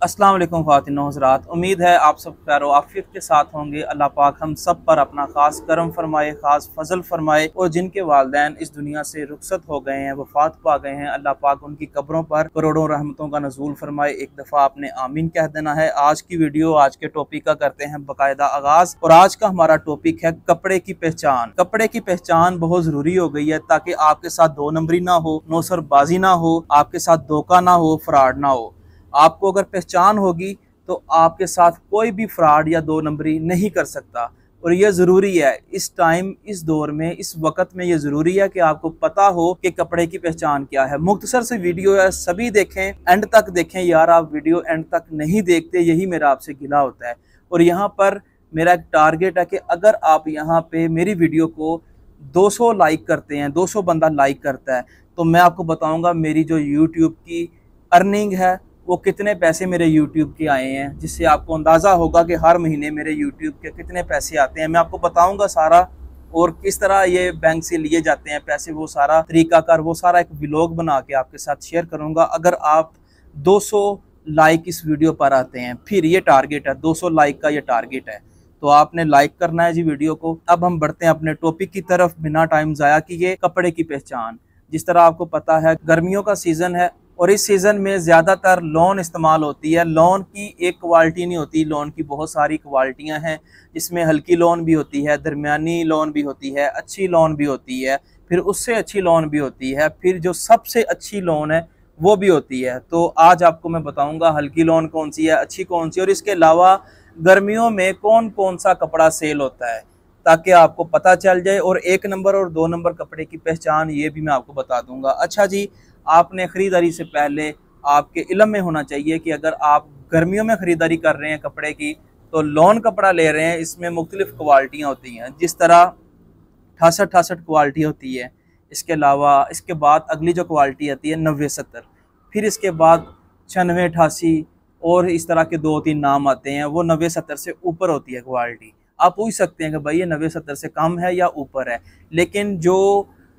अस्सलाम वालेकुम ख़वातीन व हज़रात, उम्मीद है आप सब खैर आफियत के साथ होंगे। अल्लाह पाक हम सब पर अपना ख़ास करम फरमाए, ख़ास फजल फरमाए। और जिनके वालिदैन इस दुनिया से रुखसत हो गए हैं, वफ़ात पा गए हैं, अल्लाह पाक उनकी कब्रों पर करोड़ों रहमतों का नज़ूल फरमाए। एक दफ़ा आपने आमीन कह देना है। आज की वीडियो, आज के टॉपिक का करते हैं बाकायदा आगाज़। और आज का हमारा टॉपिक है कपड़े की पहचान। कपड़े की पहचान बहुत ज़रूरी हो गई है ताकि आपके साथ दो नंबरी ना हो, नौसरबाजी ना हो, आपके साथ धोखा ना हो, फ्रॉड ना हो। आपको अगर पहचान होगी तो आपके साथ कोई भी फ्रॉड या दो नंबरी नहीं कर सकता। और ये ज़रूरी है इस टाइम, इस दौर में, इस वक्त में ये ज़रूरी है कि आपको पता हो कि कपड़े की पहचान क्या है। मुख्तसर से वीडियो है, सभी देखें, एंड तक देखें। यार आप वीडियो एंड तक नहीं देखते, यही मेरा आपसे गिला होता है। और यहाँ पर मेरा एक टारगेट है कि अगर आप यहाँ पे मेरी वीडियो को 200 लाइक करते हैं, 200 बंदा लाइक करता है, तो मैं आपको बताऊँगा मेरी जो यूट्यूब की अर्निंग है वो कितने पैसे मेरे YouTube के आए हैं, जिससे आपको अंदाज़ा होगा कि हर महीने मेरे YouTube के कितने पैसे आते हैं। मैं आपको बताऊंगा सारा, और किस तरह ये बैंक से लिए जाते हैं पैसे, वो सारा तरीकाकार, वो सारा एक व्लॉग बना के आपके साथ शेयर करूंगा। अगर आप 200 लाइक इस वीडियो पर आते हैं, फिर ये टारगेट है 200 लाइक का, ये टारगेट है, तो आपने लाइक करना है जी वीडियो को। अब हम बढ़ते हैं अपने टॉपिक की तरफ बिना टाइम ज़ाया किए। कपड़े की पहचान। जिस तरह आपको पता है गर्मियों का सीज़न है और इस सीज़न में ज़्यादातर लॉन इस्तेमाल होती है। लॉन की एक क्वालिटी नहीं होती, लॉन की बहुत सारी क्वालिटियां हैं। इसमें हल्की लॉन भी होती है, दरमियानी लॉन भी होती है, अच्छी लॉन भी होती है, फिर उससे अच्छी लॉन भी होती है, फिर जो सबसे अच्छी लॉन है वो भी होती है। तो आज आपको मैं बताऊंगा हल्की लॉन कौन सी है, अच्छी कौन सी, और इसके अलावा गर्मियों में कौन कौन सा कपड़ा सेल होता है, ताकि आपको पता चल जाए। और 1 नंबर और 2 नंबर कपड़े की पहचान ये भी मैं आपको बता दूंगा। अच्छा जी, आपने ख़रीदारी से पहले आपके इल्म में होना चाहिए कि अगर आप गर्मियों में ख़रीदारी कर रहे हैं कपड़े की, तो लॉन कपड़ा ले रहे हैं, इसमें मुख्तलिफ़ क्वालिटियाँ होती हैं। जिस तरह 68 क्वालिटी होती है। इसके अलावा इसके बाद अगली जो क्वालिटी आती है 90-70, फिर इसके बाद 96-88, और इस तरह के 2-3 नाम आते हैं। वो 90-70 से ऊपर होती है क्वालिटी। आप पूछ सकते हैं कि भाई ये 90-70 से कम है या ऊपर है, लेकिन जो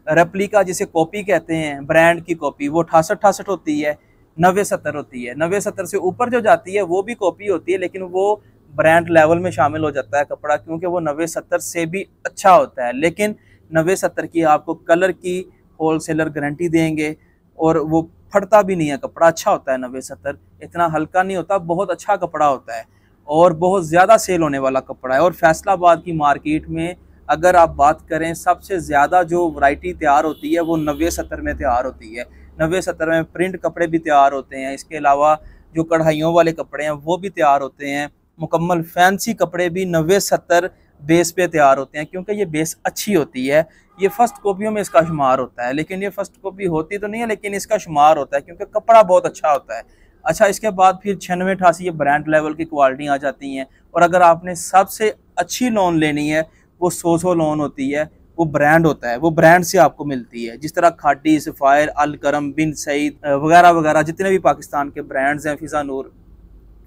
रेप्लिका जिसे कॉपी कहते हैं, ब्रांड की कॉपी, वो 68-68 होती है, 90-70 होती है। 90-70 से ऊपर जो जाती है वो भी कॉपी होती है, लेकिन वो ब्रांड लेवल में शामिल हो जाता है कपड़ा, क्योंकि वो 90-70 से भी अच्छा होता है। लेकिन 90-70 की आपको कलर की होलसेलर गारंटी देंगे, और वो फटता भी नहीं है, कपड़ा अच्छा होता है। 90-70 इतना हल्का नहीं होता, बहुत अच्छा कपड़ा होता है और बहुत ज़्यादा सेल होने वाला कपड़ा है। और फैसलाबाद की मार्केट में अगर आप बात करें, सबसे ज़्यादा जो वैरायटी तैयार होती है वो 90-70 में तैयार होती है। 90-70 में प्रिंट कपड़े भी तैयार होते हैं। इसके अलावा जो कढ़ाइयों वाले कपड़े हैं वो भी तैयार होते हैं। मुकम्मल फैंसी कपड़े भी 90-70 बेस पे तैयार होते हैं, क्योंकि ये बेस अच्छी होती है। ये फर्स्ट कॉपियों में इसका शुमार होता है, लेकिन ये फर्स्ट कॉपी होती तो नहीं है, लेकिन इसका शुमार होता है क्योंकि कपड़ा बहुत अच्छा होता है। अच्छा, इसके बाद फिर 96-88 ये ब्रांड लेवल की क्वालिटी आ जाती हैं। और अगर आपने सबसे अच्छी लोन लेनी है, वो 100 लोन होती है, वो ब्रांड होता है, वो ब्रांड से आपको मिलती है। जिस तरह खाडी, सफ़ायर, अल करम, बिन सईद वगैरह वगैरह जितने भी पाकिस्तान के ब्रांड्स हैं, फिजा नूर,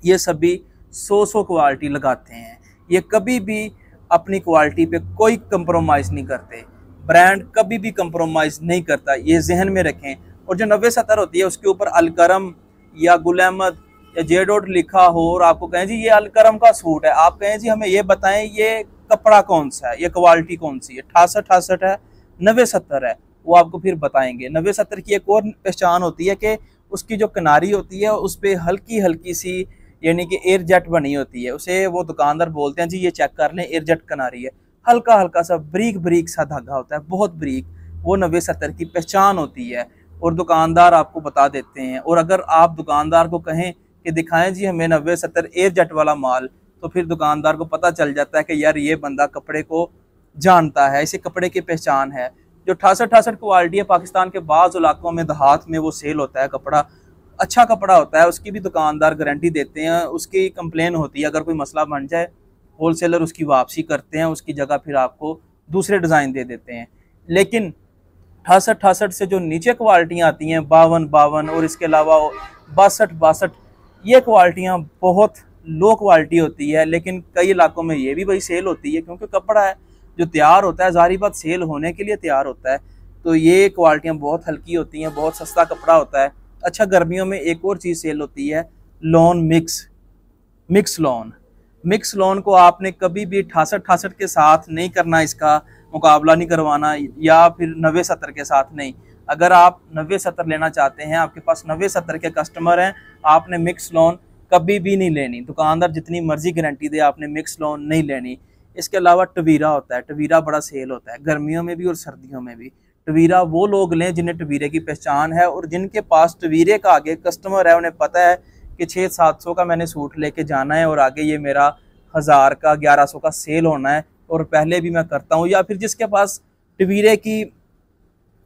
ये सभी 100 क्वालिटी लगाते हैं। ये कभी भी अपनी क्वालिटी पे कोई कंप्रोमाइज़ नहीं करते। ब्रांड कभी भी कंप्रोमाइज़ नहीं करता, ये जहन में रखें। और जो 90-70 होती है उसके ऊपर अल करम या गुल अहमद या जेडोट लिखा हो, और आपको कहें जी ये अल करम का सूट है, आप कहें जी हमें ये बताएं ये कपड़ा कौन सा है, ये क्वालिटी कौन सी है, 68-68 है, 90-70 है, वो आपको फिर बताएंगे। 90-70 की एक और पहचान होती है कि उसकी जो किनारी होती है उस पर हल्की हल्की सी, यानी कि एयर जेट बनी होती है। उसे वो दुकानदार बोलते हैं जी ये चेक कर लें, एयर जेट किनारी है। हल्का हल्का सा ब्रीक ब्रीक सा धागा होता है, बहुत ब्रीक, वो 90-70 की पहचान होती है, और दुकानदार आपको बता देते हैं। और अगर आप दुकानदार को कहें कि दिखाएं जी हमें 90-70 एयर जेट वाला माल, तो फिर दुकानदार को पता चल जाता है कि यार ये बंदा कपड़े को जानता है, इसे कपड़े की पहचान है। जो 68-68 क्वालिटी है, पाकिस्तान के बाज़ इलाकों में देहात में वो सेल होता है कपड़ा, अच्छा कपड़ा होता है, उसकी भी दुकानदार गारंटी देते हैं। उसकी कंप्लेन होती है, अगर कोई मसला बन जाए होलसेलर उसकी वापसी करते हैं, उसकी जगह फिर आपको दूसरे डिज़ाइन दे देते हैं। लेकिन 68-68 से जो नीचे क्वालिटियाँ आती हैं, 52-52 और इसके अलावा 62-62, ये क्वालिटियाँ बहुत लो क्वालिटी होती है। लेकिन कई इलाकों में ये भी भाई सेल होती है, क्योंकि कपड़ा है जो तैयार होता है, ज़ाहिर बात सेल होने के लिए तैयार होता है। तो ये क्वालिटियाँ बहुत हल्की होती हैं, बहुत सस्ता कपड़ा होता है। अच्छा, गर्मियों में एक और चीज़ सेल होती है, lawn mix lawn. Mix lawn को आपने कभी भी 68 के साथ नहीं करना, इसका मुकाबला नहीं करवाना, या फिर 90-70 के साथ नहीं। अगर आप 90-70 लेना चाहते हैं, आपके पास 90-70 के कस्टमर हैं, आपने मिक्स लोन कभी भी नहीं लेनी। दुकानदार जितनी मर्जी गारंटी दे, आपने मिक्स लोन नहीं लेनी। इसके अलावा टवीरा होता है, टवीरा बड़ा सेल होता है गर्मियों में भी और सर्दियों में भी। टवीरा वो लोग लें जिन्हें टवीरे की पहचान है और जिनके पास टवीरे का आगे कस्टमर है, उन्हें पता है कि 600-700 का मैंने सूट लेके जाना है और आगे ये मेरा 1000 का 1100 का सेल होना है, और पहले भी मैं करता हूँ। या फिर जिसके पास टवीरे की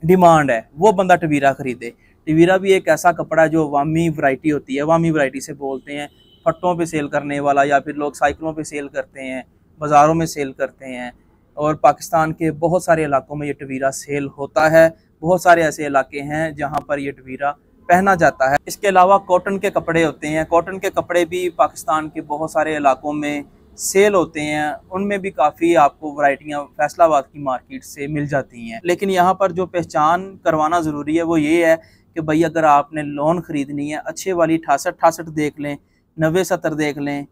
डिमांड है वो बंदा टवीरा खरीदे। टवीरा भी एक ऐसा कपड़ा है जो अवामी वैरायटी होती है, अवामी वैरायटी से बोलते हैं, फट्टों पे सेल करने वाला, या फिर लोग साइकिलों पे सेल करते हैं, बाज़ारों में सेल करते हैं। और पाकिस्तान के बहुत सारे इलाकों में ये टवीरा सेल होता है। बहुत सारे ऐसे इलाके हैं जहाँ पर ये टवीरा पहना जाता है। इसके अलावा कॉटन के कपड़े होते हैं, कॉटन के कपड़े भी पाकिस्तान के बहुत सारे इलाकों में सेल होते हैं। उनमें भी काफ़ी आपको वैरायटियाँ फैसलाबाद की मार्केट से मिल जाती हैं। लेकिन यहाँ पर जो पहचान करवाना ज़रूरी है वो ये है कि भाई अगर आपने लोन ख़रीदनी है, अच्छे वाली 68-68 देख लें, 90-70 देख लें,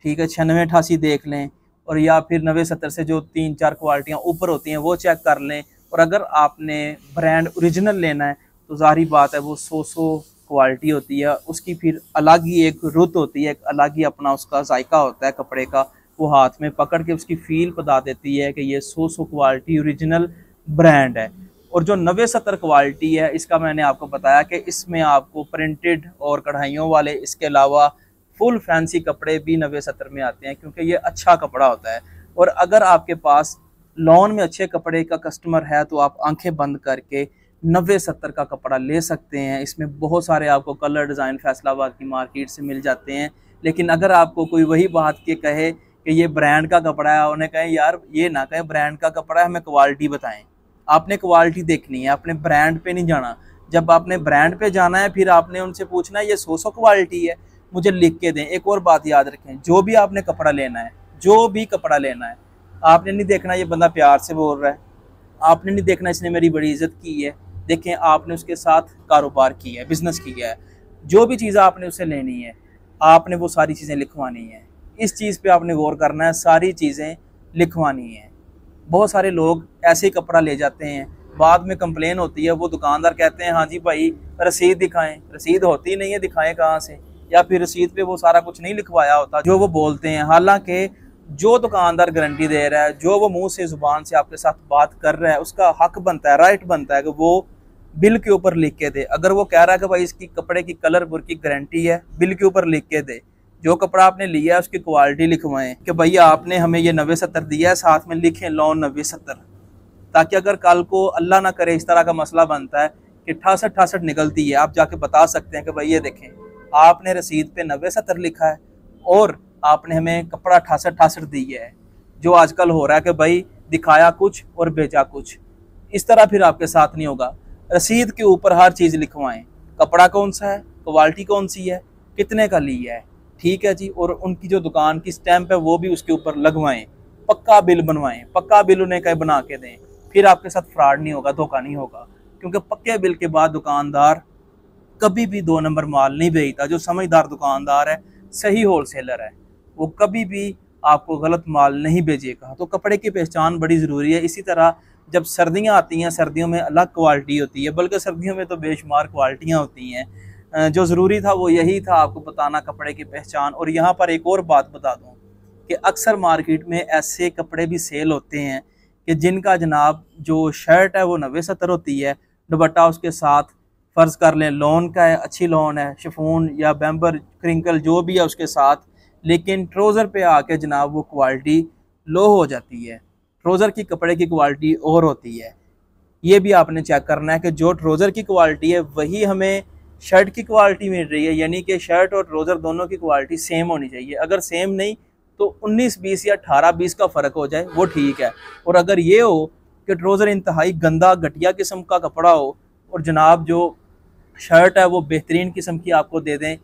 ठीक है, 96-88 देख लें, और या फिर 90-70 से जो 3-4 क्वालिटियाँ ऊपर होती हैं वो चेक कर लें। और अगर आपने ब्रांड ओरिजिनल लेना है तो ज़ाहिर बात है वो 100 क्वालिटी होती है, उसकी फिर अलग ही एक रुत होती है, एक अलग ही अपना उसका जायका होता है कपड़े का। वो हाथ में पकड़ के उसकी फील बता देती है कि ये 100 क्वालिटी ओरिजिनल ब्रांड है। और जो 90-70 क्वालिटी है, इसका मैंने आपको बताया कि इसमें आपको प्रिंटेड और कढ़ाइयों वाले, इसके अलावा फुल फैंसी कपड़े भी 90-70 में आते हैं, क्योंकि ये अच्छा कपड़ा होता है। और अगर आपके पास लॉन में अच्छे कपड़े का कस्टमर है तो आप आंखें बंद करके 90-70 का कपड़ा ले सकते हैं। इसमें बहुत सारे आपको कलर डिज़ाइन फैसलाबाद की मार्केट से मिल जाते हैं। लेकिन अगर आपको कोई वही बात के कहे कि ये ब्रांड का कपड़ा है, उन्हें कहें यार ये ना कहें ब्रांड का कपड़ा है, हमें क्वालिटी बताएं। आपने क्वालिटी देखनी है, आपने ब्रांड पे नहीं जाना। जब आपने ब्रांड पे जाना है फिर आपने उनसे पूछना है ये 100 क्वालिटी है, मुझे लिख के दें। एक और बात याद रखें, जो भी आपने कपड़ा लेना है, जो भी कपड़ा लेना है, आपने नहीं देखना ये बंदा प्यार से बोल रहा है, आपने नहीं देखना इसने मेरी बड़ी इज्जत की है। देखें आपने उसके साथ कारोबार किया है, बिजनेस किया है, जो भी चीज़ आपने उससे लेनी है आपने वो सारी चीज़ें लिखवानी है। इस चीज़ पे आपने गौर करना है, सारी चीज़ें लिखवानी है। बहुत सारे लोग ऐसे ही कपड़ा ले जाते हैं, बाद में कंप्लेन होती है, वो दुकानदार कहते हैं हाँ जी भाई रसीद दिखाएं, रसीद होती नहीं है, दिखाएं कहाँ से, या फिर रसीद पे वो सारा कुछ नहीं लिखवाया होता जो वो बोलते हैं। हालांकि जो दुकानदार गारंटी दे रहा है, जो वो मुंह से ज़ुबान से आपके साथ बात कर रहा है, उसका हक बनता है, राइट बनता है कि वो बिल के ऊपर लिख के दे। अगर वो कह रहा है कि भाई इसकी कपड़े की कलर बुर की गारंटी है, बिल के ऊपर लिख के दे। जो कपड़ा आपने लिया है उसकी क्वालिटी लिखवाएं कि भैया आपने हमें ये 90-70 दिया है, साथ में लिखें लॉन 90-70, ताकि अगर कल को अल्लाह ना करे इस तरह का मसला बनता है कि 68-68 निकलती है, आप जाके बता सकते हैं कि भाई ये देखें आपने रसीद पे 90-70 लिखा है और आपने हमें कपड़ा 68-68 दिया है। जो आजकल हो रहा है कि भाई दिखाया कुछ और बेचा कुछ, इस तरह फिर आपके साथ नहीं होगा। रसीद के ऊपर हर चीज़ लिखवाएं, कपड़ा कौन सा है, क्वालिटी कौन सी है, कितने का लिया है, ठीक है जी। और उनकी जो दुकान की स्टैंप है वो भी उसके ऊपर लगवाएं, पक्का बिल बनवाएं, पक्का बिल उन्हें कहीं बना के दें। फिर आपके साथ फ्रॉड नहीं होगा, धोखा नहीं होगा, क्योंकि पक्के बिल के बाद दुकानदार कभी भी 2 नंबर माल नहीं बेचता। जो समझदार दुकानदार है, सही होलसेलर है, वो कभी भी आपको गलत माल नहीं बेचेगा। तो कपड़े की पहचान बड़ी ज़रूरी है। इसी तरह जब सर्दियाँ आती हैं, सर्दियों में अलग क्वालिटी होती है, बल्कि सर्दियों में तो बेशुमार क्वालिटियाँ होती हैं। जो ज़रूरी था वो यही था आपको बताना, कपड़े की पहचान। और यहाँ पर एक और बात बता दूँ कि अक्सर मार्केट में ऐसे कपड़े भी सेल होते हैं कि जिनका जनाब जो शर्ट है वो 90-70 होती है, दुपट्टा उसके साथ फ़र्ज़ कर लें लॉन का है, अच्छी लॉन है, शिफॉन या बैम्बर क्रिंकल जो भी है उसके साथ, लेकिन ट्राउज़र पे आके जनाब वो क्वालिटी लो हो जाती है। ट्राउज़र की कपड़े की क्वालिटी और होती है। ये भी आपने चेक करना है कि जो ट्राउज़र की क्वालिटी है वही हमें शर्ट की क्वालिटी मिल रही है, यानी कि शर्ट और ट्राउज़र दोनों की क्वालिटी सेम होनी चाहिए। अगर सेम नहीं तो 19-20 या 18-20 का फ़र्क हो जाए वो ठीक है। और अगर ये हो कि ट्राउज़र इंतहाई गंदा घटिया किस्म का कपड़ा हो और जनाब जो शर्ट है वो बेहतरीन किस्म की आपको दे दें,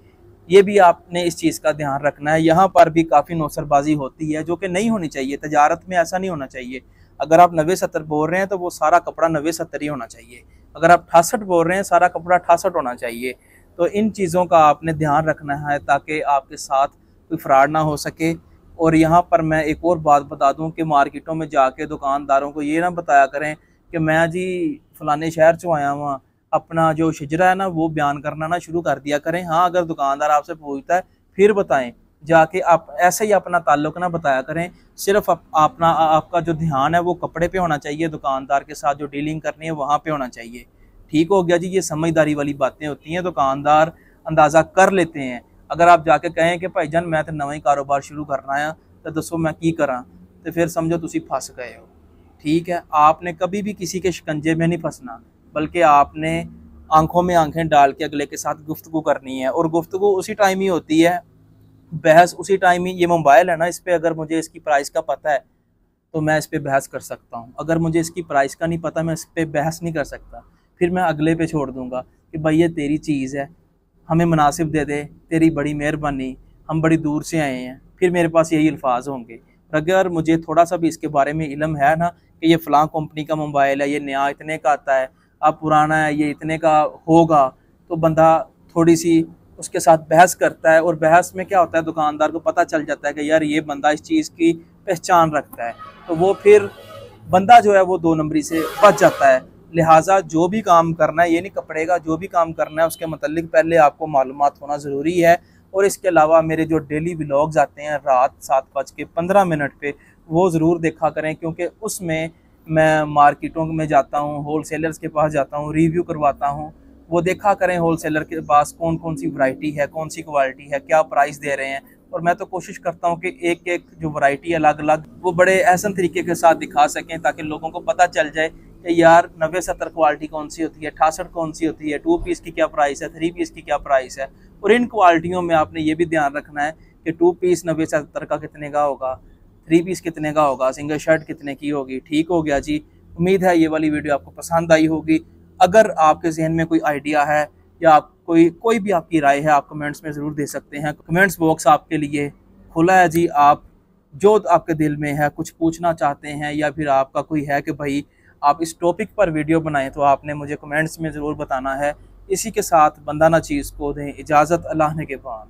ये भी आपने इस चीज़ का ध्यान रखना है। यहाँ पर भी काफ़ी नौसरबाजी होती है जो कि नहीं होनी चाहिए। तजारत में ऐसा नहीं होना चाहिए। अगर आप 90-70 बोल रहे हैं तो वो सारा कपड़ा 90-70 ही होना चाहिए। अगर आप 68 बोल रहे हैं सारा कपड़ा 68 होना चाहिए। तो इन चीज़ों का आपने ध्यान रखना है ताकि आपके साथ कोई फ्रॉड ना हो सके। और यहाँ पर मैं एक और बात बता दूँ कि मार्केटों में जाके दुकानदारों को ये ना बताया करें कि मैं जी फलाने शहर से आया हुआ, अपना जो शजरा है ना वो बयान करना ना शुरू कर दिया करें। हाँ, अगर दुकानदार आपसे पूछता है फिर बताएं, जाके आप ऐसे ही अपना ताल्लुक ना बताया करें। सिर्फ अपना आपका जो ध्यान है वो कपड़े पे होना चाहिए, दुकानदार के साथ जो डीलिंग करनी है वहाँ पे होना चाहिए। ठीक हो गया जी। ये समझदारी वाली बातें होती हैं, दुकानदार अंदाज़ा कर लेते हैं। अगर आप जाके कहें कि भाईजान मैं तो नवा ही कारोबार शुरू करना है तो दसो मैं की करा, तो फिर समझो तुसी फंस गए हो। ठीक है, आपने कभी भी किसी के शिकंजे में नहीं फंसना, बल्कि आपने आंखों में आंखें डाल के अगले के साथ गुफ्तगू करनी है। और गुफ्तगू उसी टाइम ही होती है, बहस उसी टाइम ही। ये मोबाइल है ना, इस पर अगर मुझे इसकी प्राइस का पता है तो मैं इस पर बहस कर सकता हूँ। अगर मुझे इसकी प्राइस का नहीं पता मैं इस पर बहस नहीं कर सकता। फिर मैं अगले पे छोड़ दूंगा कि भाई ये तेरी चीज़ है, हमें मुनासिब दे दे, तेरी बड़ी मेहरबानी, हम बड़ी दूर से आए हैं। फिर मेरे पास यही अल्फाज होंगे। अगर मुझे थोड़ा सा भी इसके बारे में इल्म है ना कि ये फ़लाँ कंपनी का मोबाइल है, ये नया इतने का आता है, अब पुराना है ये इतने का होगा, तो बंदा थोड़ी सी उसके साथ बहस करता है। और बहस में क्या होता है, दुकानदार को पता चल जाता है कि यार ये बंदा इस चीज़ की पहचान रखता है, तो वो फिर बंदा जो है वो 2 नंबरी से बच जाता है। लिहाजा जो भी काम करना है, ये नहीं कपड़े का, जो भी काम करना है उसके मतलब पहले आपको मालूमात होना ज़रूरी है। और इसके अलावा मेरे जो डेली व्लॉग्स आते हैं रात 7:15 पे, वो ज़रूर देखा करें, क्योंकि उसमें मैं मार्केटों में जाता हूँ, होल सेलर्स के पास जाता हूँ, रिव्यू करवाता हूँ। वो देखा करें होल सेलर के पास कौन कौन सी वैरायटी है, कौन सी क्वालिटी है, क्या प्राइस दे रहे हैं। और मैं तो कोशिश करता हूँ कि एक एक जो वैरायटी अलग अलग वो बड़े एहसन तरीके के साथ दिखा सकें, ताकि लोगों को पता चल जाए कि यार 90-70 क्वालिटी कौन सी होती है, 68 कौन सी होती है, 2 पीस की क्या प्राइस है, 3 पीस की क्या प्राइस है। और इन क्वालिटियों में आपने ये भी ध्यान रखना है कि 2 पीस 90-70 का कितने का होगा, 3 पीस कितने का होगा, सिंगल शर्ट कितने की होगी। ठीक हो गया जी। उम्मीद है ये वाली वीडियो आपको पसंद आई होगी। अगर आपके जहन में कोई आइडिया है या आप कोई भी आपकी राय है, आप कमेंट्स में ज़रूर दे सकते हैं। कमेंट्स बॉक्स आपके लिए खुला है जी। आप जो आपके दिल में है, कुछ पूछना चाहते हैं या फिर आपका कोई है कि भाई आप इस टॉपिक पर वीडियो बनाएं, तो आपने मुझे कमेंट्स में ज़रूर बताना है। इसी के साथ बंदा ना चीज़ को दें इजाज़त, अल्लाह ने के बाद।